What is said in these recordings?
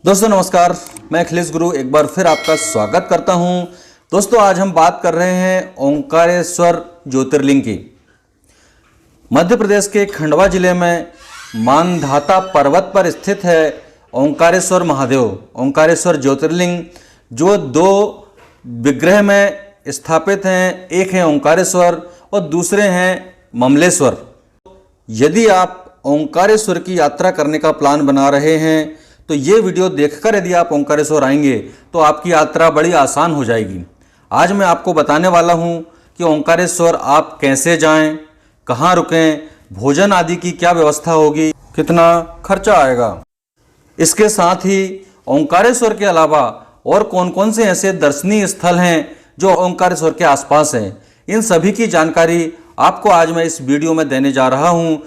दोस्तों नमस्कार, मैं अखिलेश गुरु एक बार फिर आपका स्वागत करता हूं। दोस्तों आज हम बात कर रहे हैं ओंकारेश्वर ज्योतिर्लिंग की। मध्य प्रदेश के खंडवा जिले में मानधाता पर्वत पर स्थित है ओंकारेश्वर महादेव, ओंकारेश्वर ज्योतिर्लिंग, जो दो विग्रह में स्थापित हैं। एक है ओंकारेश्वर और दूसरे हैं ममलेश्वर। यदि आप ओंकारेश्वर की यात्रा करने का प्लान बना रहे हैं तो ये वीडियो देखकर यदि आप ओंकारेश्वर आएंगे तो आपकी यात्रा बड़ी आसान हो जाएगी। आज मैं आपको बताने वाला हूँ कि ओंकारेश्वर आप कैसे जाएं, कहाँ रुकें, भोजन आदि की क्या व्यवस्था होगी, कितना खर्चा आएगा। इसके साथ ही ओंकारेश्वर के अलावा और कौन कौन से ऐसे दर्शनीय स्थल हैं जो ओंकारेश्वर के आसपास हैं, इन सभी की जानकारी आपको आज मैं इस वीडियो में देने जा रहा हूँ।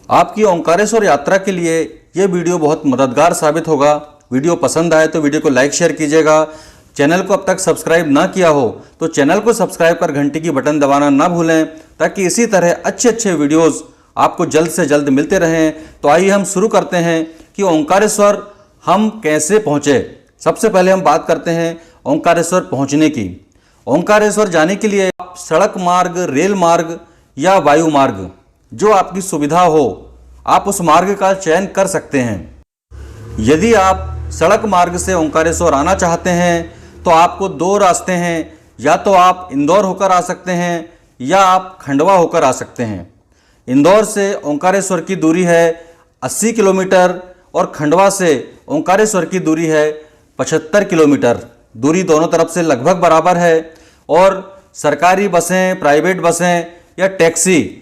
आपकी ओंकारेश्वर यात्रा के लिए ये वीडियो बहुत मददगार साबित होगा। वीडियो पसंद आए तो वीडियो को लाइक शेयर कीजिएगा। चैनल को अब तक सब्सक्राइब ना किया हो तो चैनल को सब्सक्राइब कर घंटी की बटन दबाना ना भूलें, ताकि इसी तरह अच्छे वीडियोस आपको जल्द से जल्द मिलते रहें। तो आइए हम शुरू करते हैं कि ओंकारेश्वर हम कैसे पहुँचे। सबसे पहले हम बात करते हैं ओंकारेश्वर पहुँचने की। ओंकारेश्वर जाने के लिए आप सड़क मार्ग, रेल मार्ग या वायु मार्ग, जो आपकी सुविधा हो, आप उस मार्ग का चयन कर सकते हैं। यदि आप सड़क मार्ग से ओंकारेश्वर आना चाहते हैं तो आपको दो रास्ते हैं, या तो आप इंदौर होकर आ सकते हैं या आप खंडवा होकर आ सकते हैं। इंदौर से ओंकारेश्वर की दूरी है 80 किलोमीटर और खंडवा से ओंकारेश्वर की दूरी है 75 किलोमीटर। दूरी दोनों तरफ से लगभग बराबर है और सरकारी बसें, प्राइवेट बसें या टैक्सी,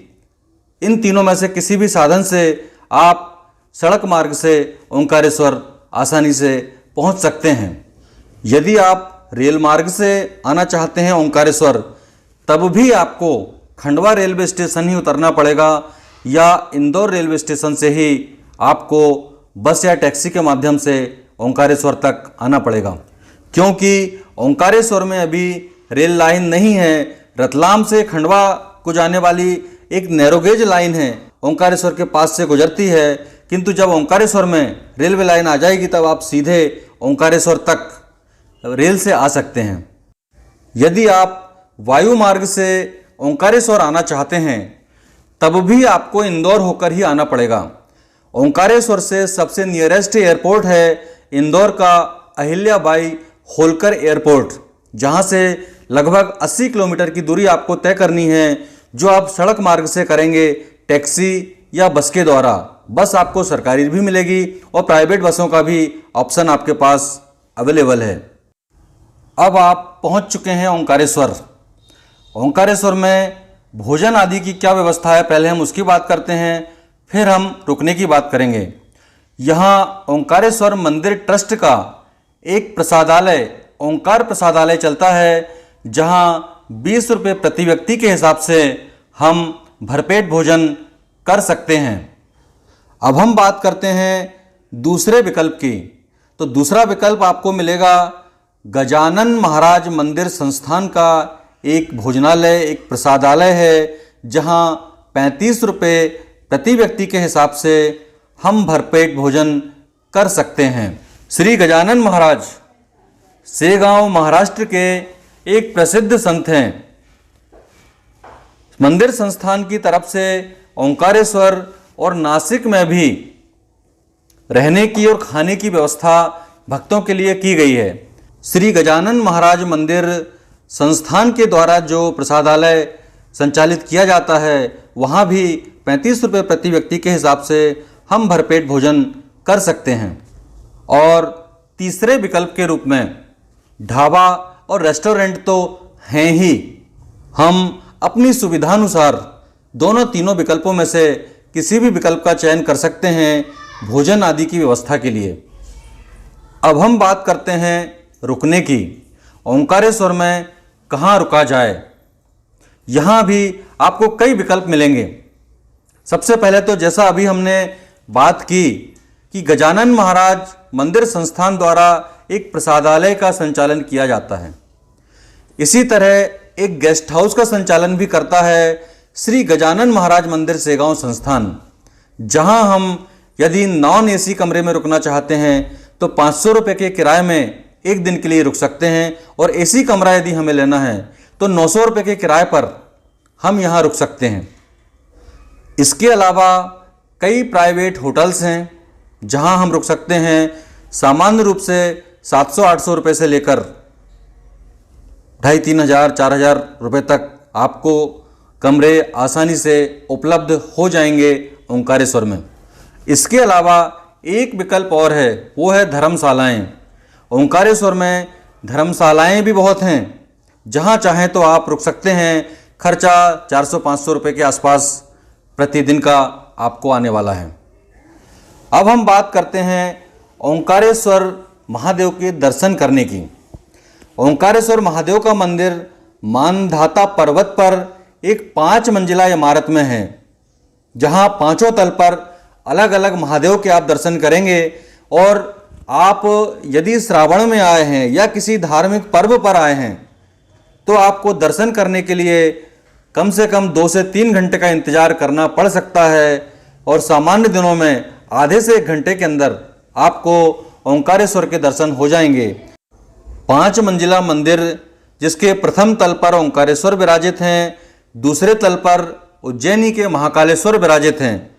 इन तीनों में से किसी भी साधन से आप सड़क मार्ग से ओंकारेश्वर आसानी से पहुंच सकते हैं। यदि आप रेल मार्ग से आना चाहते हैं ओंकारेश्वर, तब भी आपको खंडवा रेलवे स्टेशन ही उतरना पड़ेगा या इंदौर रेलवे स्टेशन से ही आपको बस या टैक्सी के माध्यम से ओंकारेश्वर तक आना पड़ेगा, क्योंकि ओंकारेश्वर में अभी रेल लाइन नहीं है। रतलाम से खंडवा को जाने वाली एक नैरोगेज लाइन है, ओंकारेश्वर के पास से गुजरती है, किंतु जब ओंकारेश्वर में रेलवे लाइन आ जाएगी तब आप सीधे ओंकारेश्वर तक रेल से आ सकते हैं। यदि आप वायु मार्ग से ओंकारेश्वर आना चाहते हैं तब भी आपको इंदौर होकर ही आना पड़ेगा। ओंकारेश्वर से सबसे नियरेस्ट एयरपोर्ट है इंदौर का अहिल्याबाई होलकर एयरपोर्ट, जहां से लगभग 80 किलोमीटर की दूरी आपको तय करनी है, जो आप सड़क मार्ग से करेंगे टैक्सी या बस के द्वारा। बस आपको सरकारी भी मिलेगी और प्राइवेट बसों का भी ऑप्शन आपके पास अवेलेबल है। अब आप पहुंच चुके हैं ओंकारेश्वर। ओंकारेश्वर में भोजन आदि की क्या व्यवस्था है, पहले हम उसकी बात करते हैं, फिर हम रुकने की बात करेंगे। यहाँ ओंकारेश्वर मंदिर ट्रस्ट का एक प्रसादालय, ओंकार प्रसादालय चलता है, जहाँ 20 रुपये प्रति व्यक्ति के हिसाब से हम भरपेट भोजन कर सकते हैं। अब हम बात करते हैं दूसरे विकल्प की। तो दूसरा विकल्प आपको मिलेगा गजानन महाराज मंदिर संस्थान का एक भोजनालय, एक प्रसादालय है, जहां 35 रुपये प्रति व्यक्ति के हिसाब से हम भरपेट भोजन कर सकते हैं। श्री गजानन महाराज सेगांव महाराष्ट्र के एक प्रसिद्ध संत हैं। मंदिर संस्थान की तरफ से ओंकारेश्वर और नासिक में भी रहने की और खाने की व्यवस्था भक्तों के लिए की गई है। श्री गजानन महाराज मंदिर संस्थान के द्वारा जो प्रसादालय संचालित किया जाता है, वहाँ भी 35 रुपये प्रति व्यक्ति के हिसाब से हम भरपेट भोजन कर सकते हैं। और तीसरे विकल्प के रूप में ढाबा और रेस्टोरेंट तो हैं ही, हम अपनी सुविधानुसार दोनों तीनों विकल्पों में से किसी भी विकल्प का चयन कर सकते हैं भोजन आदि की व्यवस्था के लिए। अब हम बात करते हैं रुकने की। ओंकारेश्वर में कहाँ रुका जाए, यहाँ भी आपको कई विकल्प मिलेंगे। सबसे पहले तो जैसा अभी हमने बात की कि गजानन महाराज मंदिर संस्थान द्वारा एक प्रसादालय का संचालन किया जाता है, इसी तरह एक गेस्ट हाउस का संचालन भी करता है श्री गजानन महाराज मंदिर सेगांव संस्थान, जहां हम यदि नॉन एसी कमरे में रुकना चाहते हैं तो 500 रुपये के किराए में एक दिन के लिए रुक सकते हैं। और एसी कमरा यदि हमें लेना है तो 900 रुपये के किराए पर हम यहाँ रुक सकते हैं। इसके अलावा कई प्राइवेट होटल्स हैं जहाँ हम रुक सकते हैं। सामान्य रूप से 700-800 रुपये से लेकर 2500-3000-4000 रुपये तक आपको कमरे आसानी से उपलब्ध हो जाएंगे ओंकारेश्वर में। इसके अलावा एक विकल्प और है, वो है धर्मशालाएं। ओंकारेश्वर में धर्मशालाएं भी बहुत हैं, जहां चाहें तो आप रुक सकते हैं। खर्चा 400-500 रुपये के आसपास प्रतिदिन का आपको आने वाला है। अब हम बात करते हैं ओंकारेश्वर महादेव के दर्शन करने की। ओंकारेश्वर महादेव का मंदिर मानधाता पर्वत पर एक 5 मंजिला इमारत में है, जहां पांचों तल पर अलग अलग महादेव के आप दर्शन करेंगे। और आप यदि श्रावण में आए हैं या किसी धार्मिक पर्व पर आए हैं तो आपको दर्शन करने के लिए कम से कम 2 से 3 घंटे का इंतजार करना पड़ सकता है। और सामान्य दिनों में आधे से 1 घंटे के अंदर आपको ओंकारेश्वर के दर्शन हो जाएंगे। 5 मंजिला मंदिर, जिसके प्रथम तल पर ओंकारेश्वर विराजित हैं, दूसरे तल पर उज्जैनी के महाकालेश्वर विराजित हैं,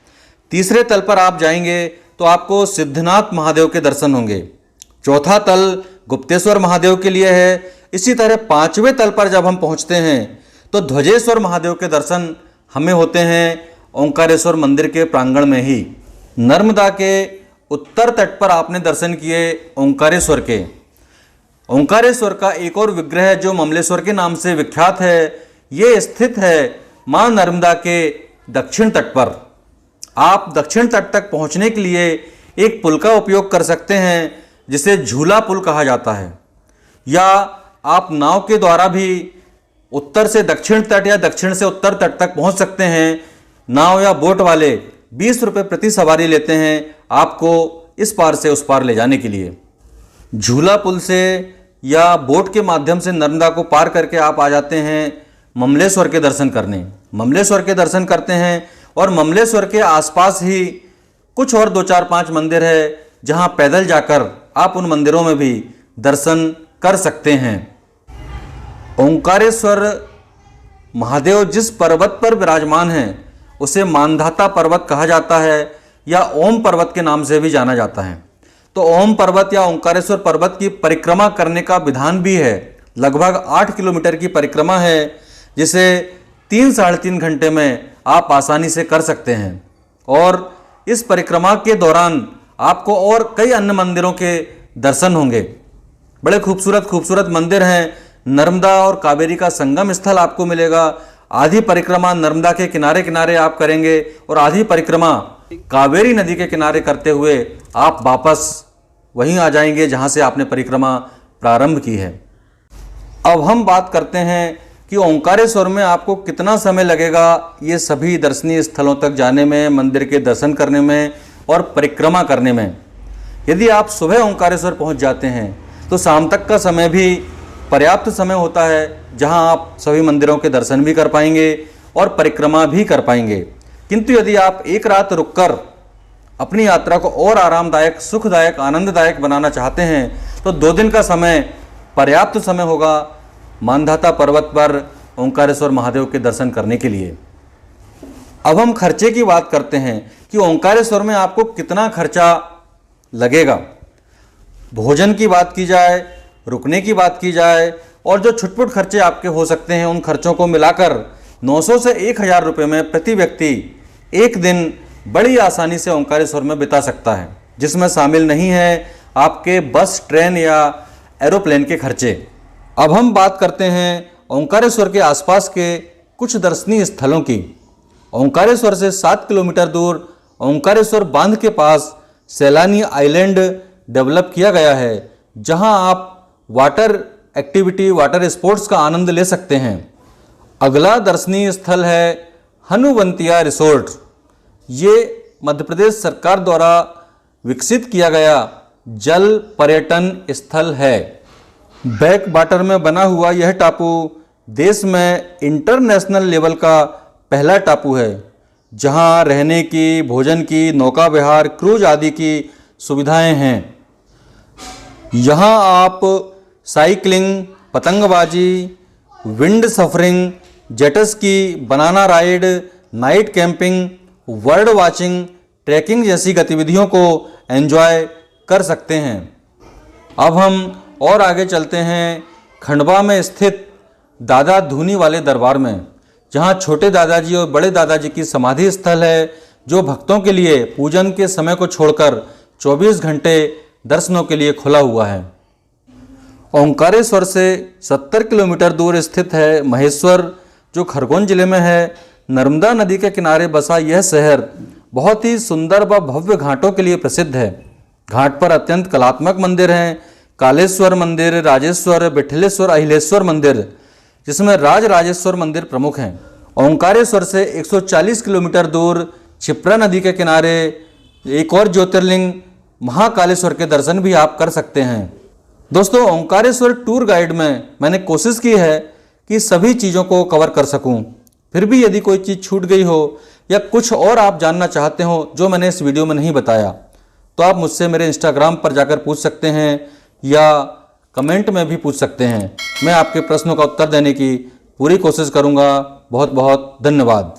तीसरे तल पर आप जाएंगे तो आपको सिद्धनाथ महादेव के दर्शन होंगे, चौथा तल गुप्तेश्वर महादेव के लिए है। इसी तरह 5वें तल पर जब हम पहुंचते हैं तो ध्वजेश्वर महादेव के दर्शन हमें होते हैं ओंकारेश्वर मंदिर के प्रांगण में ही। नर्मदा के उत्तर तट पर आपने दर्शन किए ओंकारेश्वर के। ओंकारेश्वर का एक और विग्रह जो ममलेश्वर के नाम से विख्यात है, ये स्थित है मां नर्मदा के दक्षिण तट पर। आप दक्षिण तट तक पहुंचने के लिए एक पुल का उपयोग कर सकते हैं, जिसे झूला पुल कहा जाता है, या आप नाव के द्वारा भी उत्तर से दक्षिण तट या दक्षिण से उत्तर तट तक पहुंच सकते हैं। नाव या बोट वाले 20 रुपये प्रति सवारी लेते हैं आपको इस पार से उस पार ले जाने के लिए। झूला पुल से या बोट के माध्यम से नर्मदा को पार करके आप आ जाते हैं ममलेश्वर के दर्शन करने। ममलेश्वर के दर्शन करते हैं और ममलेश्वर के आसपास ही कुछ और 2-4-5 मंदिर है, जहां पैदल जाकर आप उन मंदिरों में भी दर्शन कर सकते हैं। ओंकारेश्वर महादेव जिस पर्वत पर विराजमान हैं उसे मानधाता पर्वत कहा जाता है, या ओम पर्वत के नाम से भी जाना जाता है। तो ओम पर्वत या ओंकारेश्वर पर्वत की परिक्रमा करने का विधान भी है। लगभग 8 किलोमीटर की परिक्रमा है, जिसे 3-3.5 घंटे में आप आसानी से कर सकते हैं। और इस परिक्रमा के दौरान आपको और कई अन्य मंदिरों के दर्शन होंगे। बड़े खूबसूरत खूबसूरत मंदिर हैं। नर्मदा और कावेरी का संगम स्थल आपको मिलेगा। आधी परिक्रमा नर्मदा के किनारे किनारे आप करेंगे और आधी परिक्रमा कावेरी नदी के किनारे करते हुए आप वापस वहीं आ जाएंगे जहां से आपने परिक्रमा प्रारंभ की है। अब हम बात करते हैं कि ओंकारेश्वर में आपको कितना समय लगेगा ये सभी दर्शनीय स्थलों तक जाने में, मंदिर के दर्शन करने में और परिक्रमा करने में। यदि आप सुबह ओंकारेश्वर पहुंच जाते हैं तो शाम तक का समय भी पर्याप्त समय होता है, जहां आप सभी मंदिरों के दर्शन भी कर पाएंगे और परिक्रमा भी कर पाएंगे। किंतु यदि आप एक रात रुककर अपनी यात्रा को और आरामदायक, सुखदायक, आनंददायक बनाना चाहते हैं तो 2 दिन का समय पर्याप्त समय होगा मानधाता पर्वत पर ओंकारेश्वर महादेव के दर्शन करने के लिए। अब हम खर्चे की बात करते हैं कि ओंकारेश्वर में आपको कितना खर्चा लगेगा। भोजन की बात की जाए, रुकने की बात की जाए, और जो छुटपुट खर्चे आपके हो सकते हैं, उन खर्चों को मिलाकर 900 से 1000 रुपये में प्रति व्यक्ति एक दिन बड़ी आसानी से ओंकारेश्वर में बिता सकता है, जिसमें शामिल नहीं है आपके बस, ट्रेन या एरोप्लेन के खर्चे। अब हम बात करते हैं ओंकारेश्वर के आसपास के कुछ दर्शनीय स्थलों की। ओंकारेश्वर से 7 किलोमीटर दूर ओंकारेश्वर बांध के पास सैलानी आइलैंड डेवलप किया गया है, जहां आप वाटर एक्टिविटी, वाटर स्पोर्ट्स का आनंद ले सकते हैं। अगला दर्शनीय स्थल है हनुवंतिया रिसोर्ट। ये मध्य प्रदेश सरकार द्वारा विकसित किया गया जल पर्यटन स्थल है। बैक वाटर में बना हुआ यह टापू देश में इंटरनेशनल लेवल का पहला टापू है, जहां रहने की, भोजन की, नौका विहार, क्रूज आदि की सुविधाएं हैं। यहाँ आप साइकिलिंग, पतंगबाजी, wind surfing, jet ski, banana ride, night camping, bird watching, trekking जैसी गतिविधियों को एंजॉय कर सकते हैं। अब हम और आगे चलते हैं खंडवा में स्थित दादा धूनी वाले दरबार में, जहां छोटे दादाजी और बड़े दादाजी की समाधि स्थल है, जो भक्तों के लिए पूजन के समय को छोड़कर 24 घंटे दर्शनों के लिए खुला हुआ है। ओंकारेश्वर से 70 किलोमीटर दूर स्थित है महेश्वर, जो खरगोन जिले में है। नर्मदा नदी के किनारे बसा यह शहर बहुत ही सुंदर व भव्य घाटों के लिए प्रसिद्ध है। घाट पर अत्यंत कलात्मक मंदिर हैं, कालेश्वर मंदिर, राजेश्वर, बिठलेश्वर, अहिलेश्वर मंदिर, जिसमें राज राजेश्वर मंदिर प्रमुख हैं। ओंकारेश्वर से 140 किलोमीटर दूर क्षिप्रा नदी के किनारे एक और ज्योतिर्लिंग महाकालेश्वर के दर्शन भी आप कर सकते हैं। दोस्तों, ओंकारेश्वर टूर गाइड में मैंने कोशिश की है कि सभी चीज़ों को कवर कर सकूं। फिर भी यदि कोई चीज़ छूट गई हो या कुछ और आप जानना चाहते हो जो मैंने इस वीडियो में नहीं बताया, तो आप मुझसे मेरे इंस्टाग्राम पर जाकर पूछ सकते हैं या कमेंट में भी पूछ सकते हैं। मैं आपके प्रश्नों का उत्तर देने की पूरी कोशिश करूंगा। बहुत बहुत धन्यवाद।